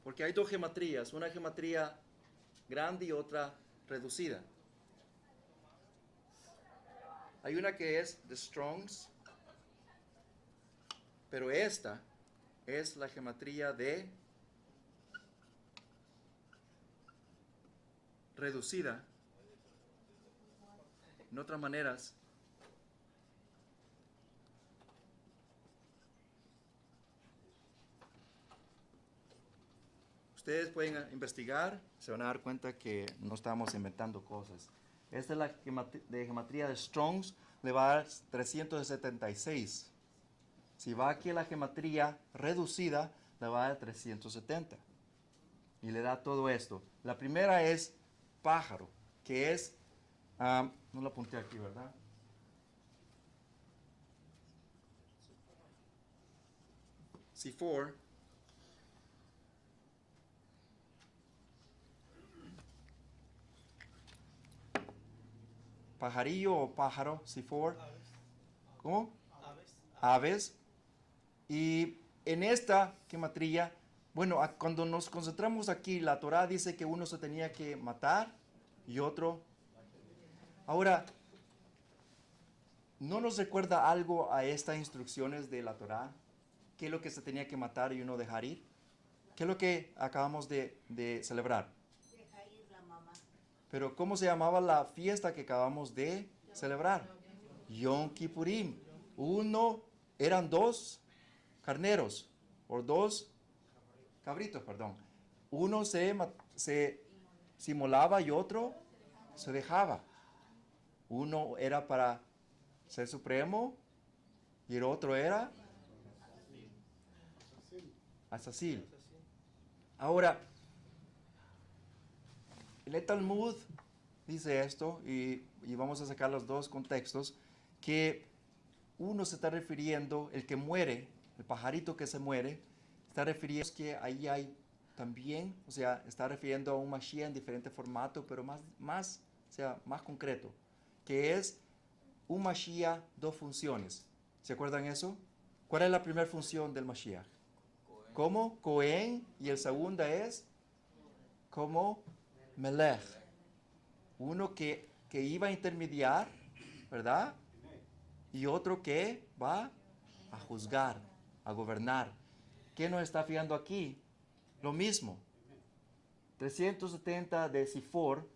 porque hay 2 gematrías, una gematría grande y otra reducida. Hay una que es de Strong's, pero esta es la gematría de reducida. En otras maneras, ustedes pueden investigar, se van a dar cuenta que no estamos inventando cosas. Esta es la gematría de Strong's, le va a dar 376. Si va aquí a la gematría reducida, le va a dar 370. Y le da todo esto. La primera es pájaro, que es, no lo apunté aquí, ¿verdad? C4. Pajarillo o pájaro, C4. ¿Cómo? Aves. Y en esta gematría, bueno, cuando nos concentramos aquí, la Torá dice que uno se tenía que matar y otro. Ahora, ¿no nos recuerda algo a estas instrucciones de la Torá? ¿Qué es lo que se tenía que matar y uno dejar ir? ¿Qué es lo que acabamos de celebrar? Deja ir la mamá. Pero ¿cómo se llamaba la fiesta que acabamos de celebrar? Yom Kippurim. Eran 2 carneros, o 2 cabritos, perdón. Uno se simulaba y otro se dejaba. Uno era para ser supremo y el otro era Azazel. Ahora, el Talmud dice esto, y vamos a sacar los 2 contextos, que uno se está refiriendo, el que muere, el pajarito que se muere, está refiriendo que ahí hay también, o sea, está refiriendo a un Mashiach en diferente formato, pero más concreto, que es un Mashiach, 2 funciones. ¿Se acuerdan eso? ¿Cuál es la primera función del Mashiach? Como Cohen, y el segundo es como Melech. Uno que iba a intermediar, ¿verdad? Y otro que va a juzgar, a gobernar. ¿Qué nos está fijando aquí? Lo mismo. 370 de Sifor,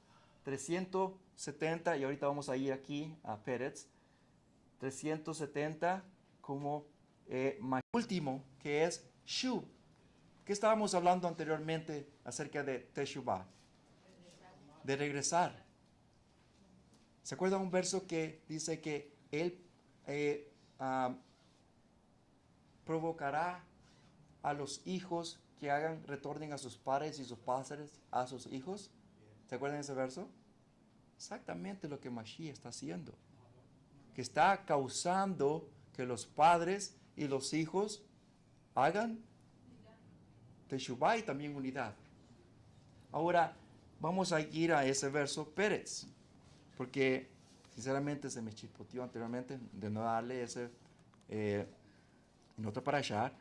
370, y ahorita vamos a ir aquí a Pérez, 370 como último, que es Shu. ¿Qué estábamos hablando anteriormente acerca de Teshuvah? De regresar. ¿Se acuerdan un verso que dice que Él provocará a los hijos que retornen a sus padres y sus padres a sus hijos? ¿Se acuerdan de ese verso? Exactamente lo que Mashiach está haciendo. Que está causando que los padres y los hijos hagan Teshuvah y también unidad. Ahora, vamos a ir a ese verso Pérez, porque sinceramente se me chispoteó anteriormente de no darle ese en otra parasha.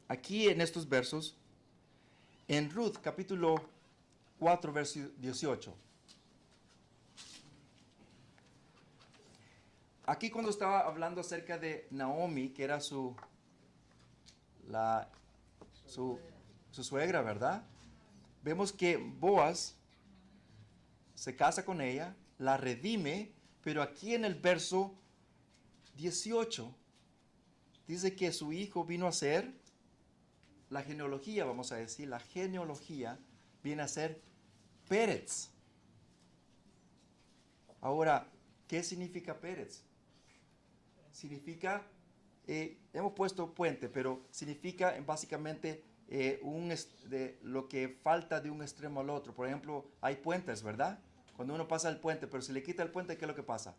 Aquí en estos versos, en Ruth capítulo 4, verso 18. Aquí cuando estaba hablando acerca de Naomi, que era su suegra, ¿verdad? Vemos que Boaz se casa con ella, la redime, pero aquí en el verso 18 dice que su hijo vino a ser, la genealogía, vamos a decir, la genealogía viene a ser Pérez. Ahora, ¿qué significa Pérez? Significa hemos puesto puente, pero significa básicamente de lo que falta de un extremo al otro. Por ejemplo, hay puentes, ¿verdad? Cuando uno pasa el puente, pero si le quita el puente, ¿qué es lo que pasa?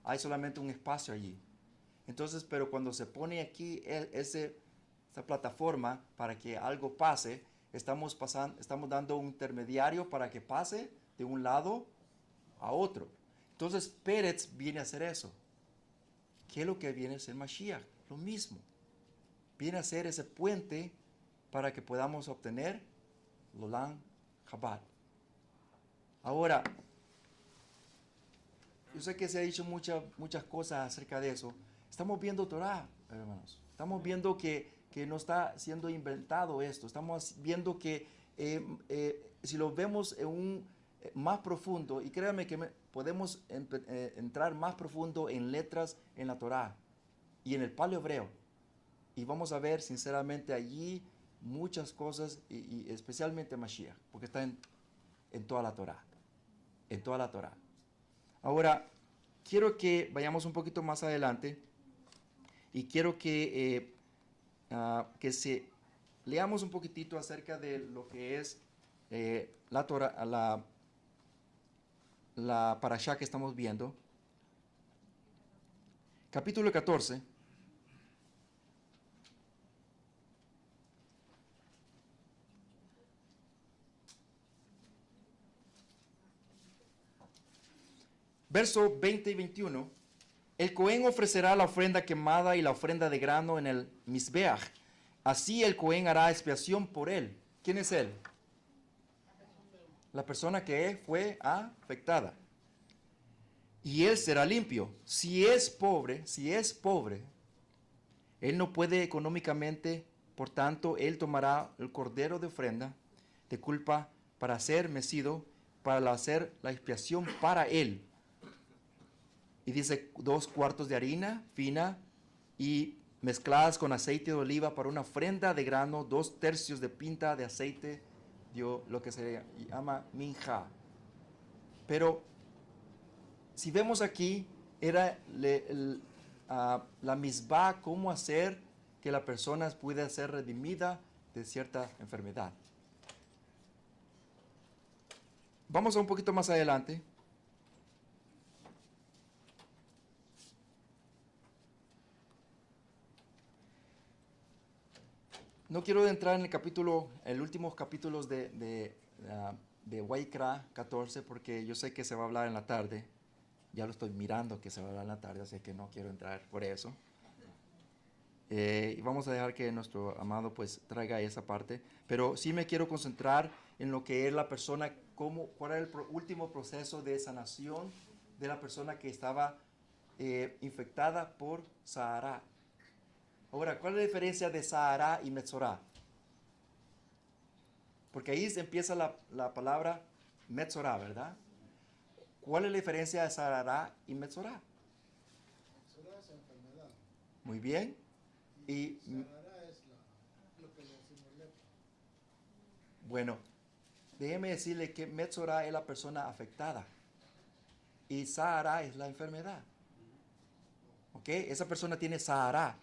Hay solamente un espacio allí. Entonces, pero cuando se pone aquí esa plataforma para que algo pase, estamos dando un intermediario para que pase de un lado a otro. Entonces, Pérez viene a hacer eso. ¿Qué es lo que viene a hacer Mashiach? Lo mismo. Viene a ser ese puente para que podamos obtener Lolam Chabad. Ahora, yo sé que se ha dicho muchas cosas acerca de eso. Estamos viendo Torah, hermanos. Estamos viendo que no está siendo inventado esto. Estamos viendo que si lo vemos en un más profundo, y créanme que podemos entrar más profundo en letras en la Torah y en el paleo hebreo. Y vamos a ver sinceramente allí muchas cosas, y especialmente Mashiach, porque está en toda la Torah. En toda la Torah. Ahora, quiero que vayamos un poquito más adelante y quiero que leamos un poquitito acerca de lo que es la Torah, la parashá que estamos viendo. Capítulo 14. Verso 20 y 21. El Cohen ofrecerá la ofrenda quemada y la ofrenda de grano en el Mizbeach. Así el Cohen hará expiación por él. ¿Quién es él? La persona que fue afectada. Y él será limpio. Si es pobre, él no puede económicamente, por tanto, él tomará el cordero de ofrenda de culpa para ser mecido, para hacer la expiación para él. Y dice 2 cuartos de harina fina y mezcladas con aceite de oliva para una ofrenda de grano, 2 tercios de pinta de aceite, dio lo que se llama minja. Pero si vemos aquí, era la misbah, cómo hacer que la persona pueda ser redimida de cierta enfermedad. Vamos a un poquito más adelante. No quiero entrar en el últimos capítulos de Waikra 14, porque yo sé que se va a hablar en la tarde. Ya lo estoy mirando que se va a hablar en la tarde, así que no quiero entrar por eso. Y vamos a dejar que nuestro amado pues traiga esa parte. Pero sí me quiero concentrar en lo que es la persona, cuál era el último proceso de sanación de la persona que estaba infectada por Sahara. Ahora, ¿cuál es la diferencia de Sahara y Metzorá? Porque ahí empieza la palabra Metzorá, ¿verdad? ¿Cuál es la diferencia de Sahara y Metzorá? Metzorá es enfermedad. Muy bien. Y Sahara es lo que le decimos lepra. bueno, déjeme decirle que Metzorá es la persona afectada y Sahara es la enfermedad. ¿Ok? Esa persona tiene Sahara.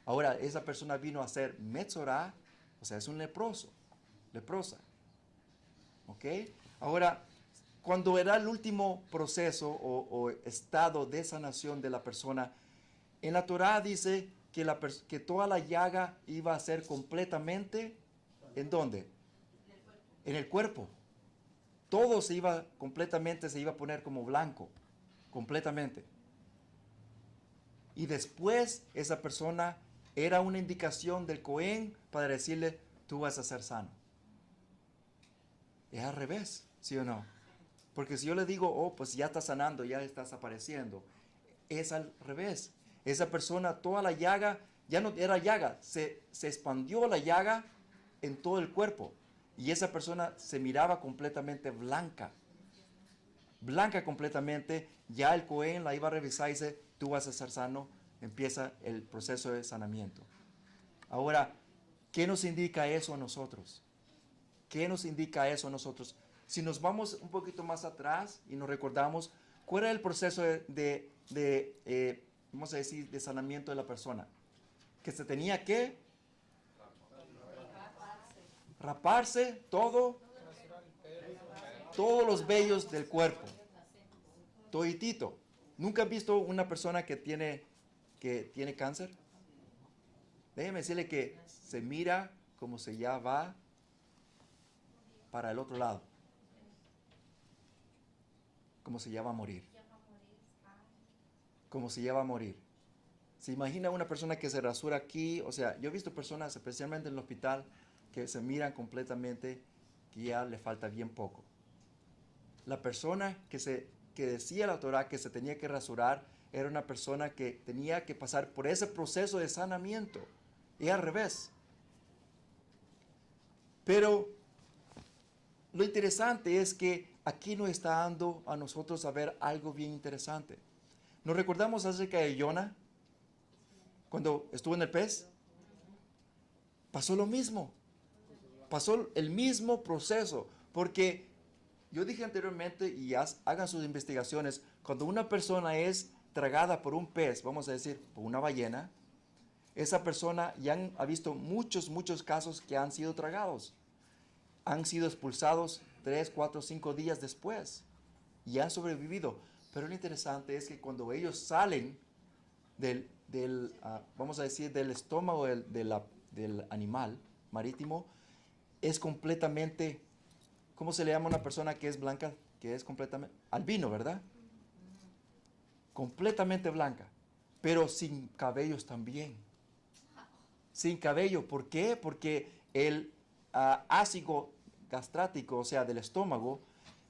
Ahora, esa persona vino a ser Metzorá, o sea, es un leprosa. ¿Ok? Ahora, cuando era el último proceso o estado de sanación de la persona, en la Torá dice que toda la llaga iba a ser completamente, ¿en dónde? En el cuerpo. Todo se iba a poner como blanco, completamente. Y después esa persona era una indicación del Cohen para decirle, tú vas a ser sano. Es al revés, ¿sí o no? Porque si yo le digo, oh, pues ya estás sanando, ya estás apareciendo, es al revés. Esa persona, toda la llaga, ya no era llaga, se expandió la llaga en todo el cuerpo. Y esa persona se miraba completamente blanca. Blanca completamente. Ya el Cohen la iba a revisar y dice, tú vas a ser sano. Empieza el proceso de sanamiento. Ahora, ¿qué nos indica eso a nosotros? ¿Qué nos indica eso a nosotros? Si nos vamos un poquito más atrás y nos recordamos, ¿cuál era el proceso de vamos a decir, de sanamiento de la persona? Que se tenía que raparse todos los vellos del cuerpo. Toditito. ¿Nunca han visto una persona que tiene cáncer? Déjeme decirle que se mira como si ya va para el otro lado. Como si ya va a morir. Como si ya va a morir. ¿Se imagina una persona que se rasura aquí? O sea, yo he visto personas, especialmente en el hospital, que se miran completamente que ya le falta bien poco. La persona que decía la Torah que se tenía que rasurar era una persona que tenía que pasar por ese proceso de sanamiento. Y al revés. Pero lo interesante es que aquí nos está dando a nosotros a ver algo bien interesante. ¿Nos recordamos acerca de Jonah? Cuando estuvo en el pez. Pasó lo mismo. Pasó el mismo proceso. Porque yo dije anteriormente, y hagan sus investigaciones, cuando una persona es tragada por un pez, vamos a decir, por una ballena, esa persona ya ha visto muchos casos que han sido tragados. Han sido expulsados 3, 4, 5 días después y han sobrevivido. Pero lo interesante es que cuando ellos salen vamos a decir, del estómago del animal marítimo, es completamente, ¿cómo se le llama a una persona que es blanca? Que es completamente, albino, ¿verdad? Completamente blanca, pero sin cabellos también. Sin cabello, ¿por qué? Porque el ácido gastrático, o sea, del estómago,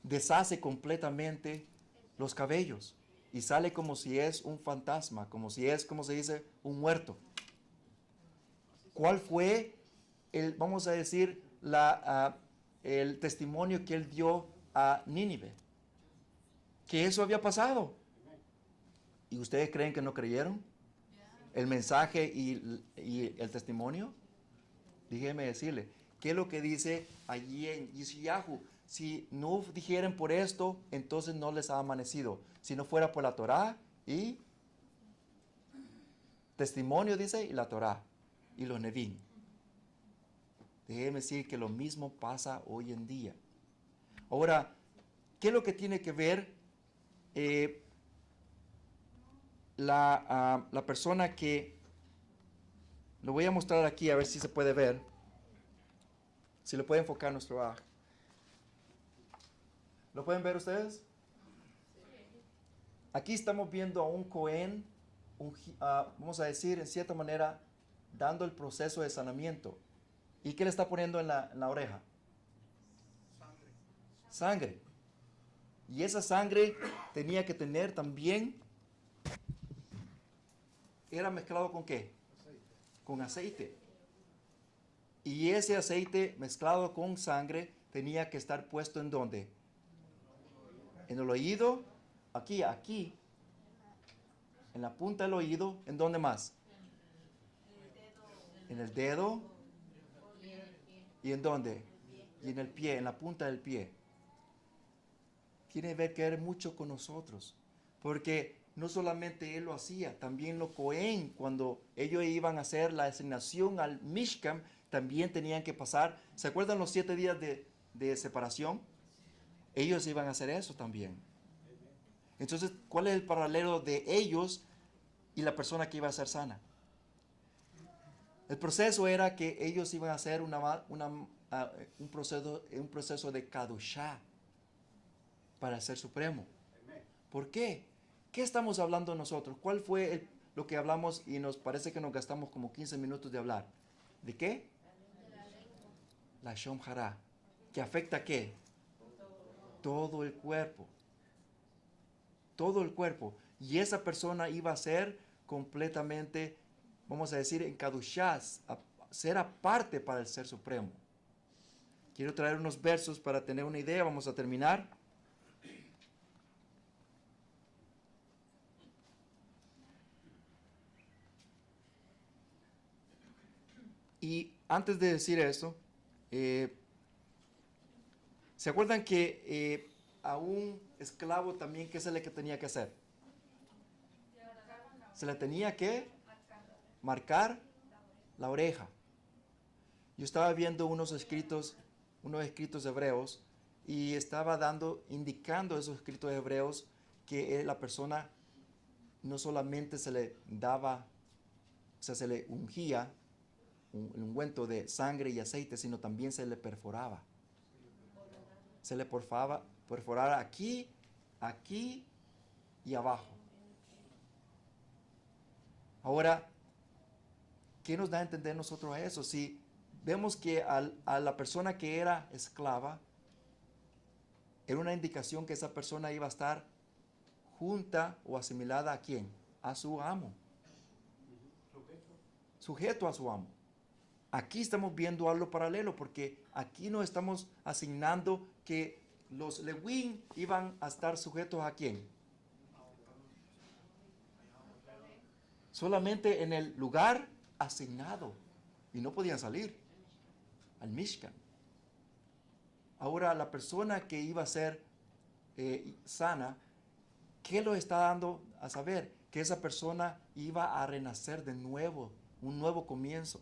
deshace completamente los cabellos y sale como si es un fantasma, como si es, como se dice, un muerto. ¿Cuál fue vamos a decir, el testimonio que él dio a Nínive? Que eso había pasado. ¿Y ustedes creen que no creyeron el mensaje y el testimonio? Déjeme decirle, ¿qué es lo que dice allí en Yeshayahu? Si no dijeren por esto, entonces no les ha amanecido. Si no fuera por la Torá y testimonio, dice, y la Torá y los Nevim. Déjeme decir que lo mismo pasa hoy en día. Ahora, ¿qué es lo que tiene que ver la persona que, lo voy a mostrar aquí a ver si se puede ver, si lo puede enfocar nuestro ojo. ¿Lo pueden ver ustedes? Aquí estamos viendo a un Cohen, vamos a decir, en cierta manera, dando el proceso de sanamiento. ¿Y qué le está poniendo en la oreja? Sangre. Y esa sangre tenía que tener también, ¿era mezclado con qué? Con aceite. Y ese aceite mezclado con sangre tenía que estar puesto ¿en dónde? En el oído, aquí, en la punta del oído. ¿En dónde más? En el dedo. ¿Y en dónde? Y en el pie, en la punta del pie. Tiene que ver mucho con nosotros, porque no solamente él lo hacía, también los Cohen, cuando ellos iban a hacer la asignación al Mishkan, también tenían que pasar. ¿Se acuerdan los 7 días de separación? Ellos iban a hacer eso también. Entonces, ¿cuál es el paralelo de ellos y la persona que iba a ser sana? El proceso era que ellos iban a hacer un proceso de Kadoshá para el Ser Supremo. ¿Por qué? ¿Qué estamos hablando nosotros? ¿Cuál fue lo que hablamos y nos parece que nos gastamos como 15 minutos de hablar? ¿De qué? La Shom Hara. ¿Que afecta a qué? Todo el cuerpo. Todo el cuerpo. Y esa persona iba a ser completamente, vamos a decir, en Kadoshá, ser aparte para el Ser Supremo. Quiero traer unos versos para tener una idea. Vamos a terminar. Y antes de decir eso, ¿se acuerdan que a un esclavo también, qué es lo que tenía que hacer? Se le tenía que marcar la oreja. Yo estaba viendo unos escritos hebreos y estaba indicando esos escritos hebreos que la persona no solamente se le daba, o sea, se le ungía un ungüento de sangre y aceite, sino también se le perforaba. Se le perforaba aquí, aquí y abajo. Ahora, ¿qué nos da a entender nosotros a eso? Si vemos que a la persona que era esclava, era una indicación que esa persona iba a estar junta o asimilada ¿a quién? A su amo. Sujeto a su amo. Aquí estamos viendo algo paralelo porque aquí nos estamos asignando que los Lewín iban a estar sujetos ¿a quién? Solamente en el lugar asignado y no podían salir al Mishkan. Ahora la persona que iba a ser sana, ¿qué lo está dando a saber? Que esa persona iba a renacer de nuevo, un nuevo comienzo.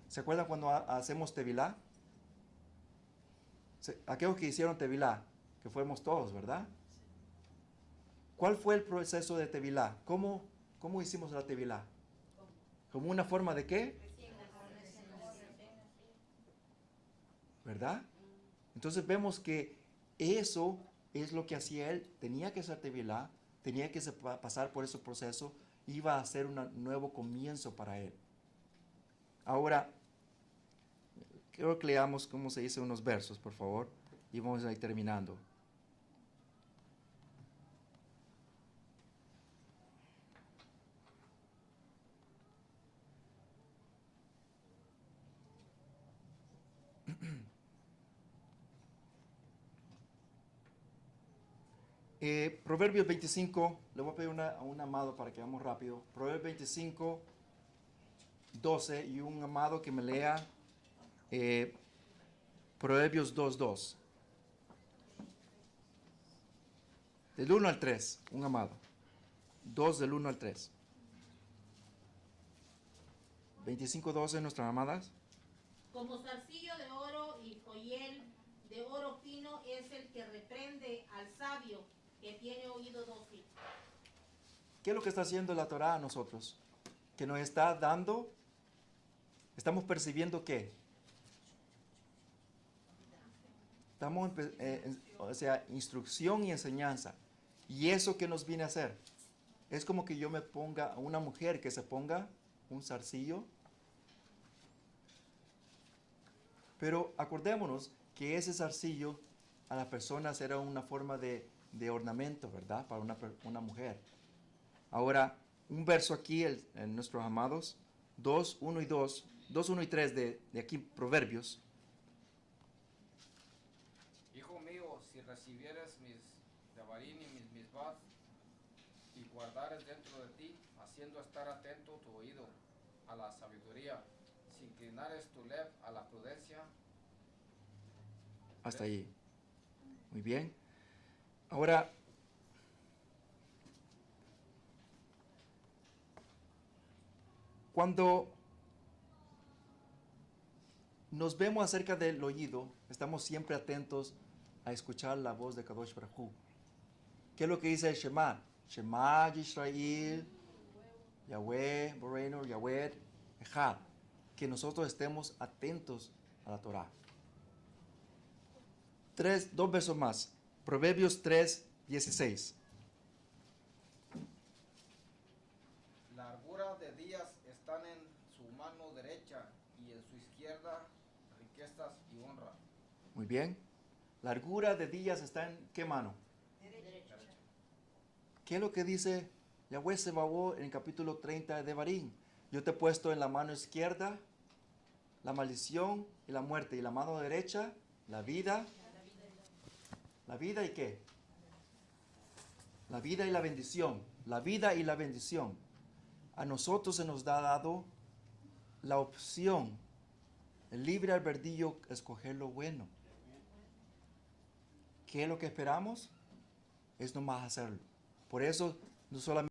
¿Se acuerdan cuando hacemos Tevilá? Aquellos que hicieron Tevilá, que fuimos todos, ¿verdad? ¿Cuál fue el proceso de Tevilá? ¿Cómo hicimos la Tevilá? ¿Como una forma de qué? ¿Verdad? Entonces vemos que eso es lo que hacía él. Tenía que hacer Tevilá, tenía que pasar por ese proceso, iba a ser un nuevo comienzo para él. Ahora, quiero que leamos cómo se dice unos versos, por favor, y vamos a ir terminando. Proverbios 25, le voy a pedir a un amado para que vamos rápido. Proverbios 25, 12 y un amado que me lea Proverbios 2:2. Del 1 al 3, un amado. 2 del 1 al 3. 25:12, nuestras amadas. Como zarcillo de oro y joyel de oro fino es el que reprende al sabio que tiene oído dócil. ¿Qué es lo que está haciendo la Torá a nosotros? Que nos está dando, estamos percibiendo ¿qué? Estamos, instrucción y enseñanza. ¿Y eso qué nos viene a hacer? Es como que yo me ponga, a una mujer que se ponga un zarcillo. Pero acordémonos que ese zarcillo a las personas era una forma de ornamento, ¿verdad? Para una mujer. Ahora, un verso aquí en nuestros amados, 2, 1 y 3 de aquí, Proverbios. Hijo mío, si recibieres mis devarim y mis misbah y guardares dentro de ti, haciendo estar atento tu oído a la sabiduría, si inclinares tu lev a la prudencia. Hasta allí. Muy bien. Ahora, cuando nos vemos acerca del oído, estamos siempre atentos a escuchar la voz de Kadosh Baruj Hu. ¿Qué es lo que dice el Shema? Shema Yisrael, Yahweh, Boreno, Yahweh, Echad. Que nosotros estemos atentos a la Torah. 2 versos más. Proverbios 3:16. Largura de días están en su mano derecha y en su izquierda riquezas y honra. Muy bien. Largura de días está en ¿qué mano? Derecha. ¿Qué es lo que dice Yahweh Sebaot en el capítulo 30 de Devarim? Yo te he puesto en la mano izquierda la maldición y la muerte, y la mano derecha la vida. ¿La vida y qué? La vida y la bendición. La vida y la bendición. A nosotros se nos ha dado la opción, el libre albedrío, escoger lo bueno. ¿Qué es lo que esperamos? Es nomás hacerlo. Por eso no solamente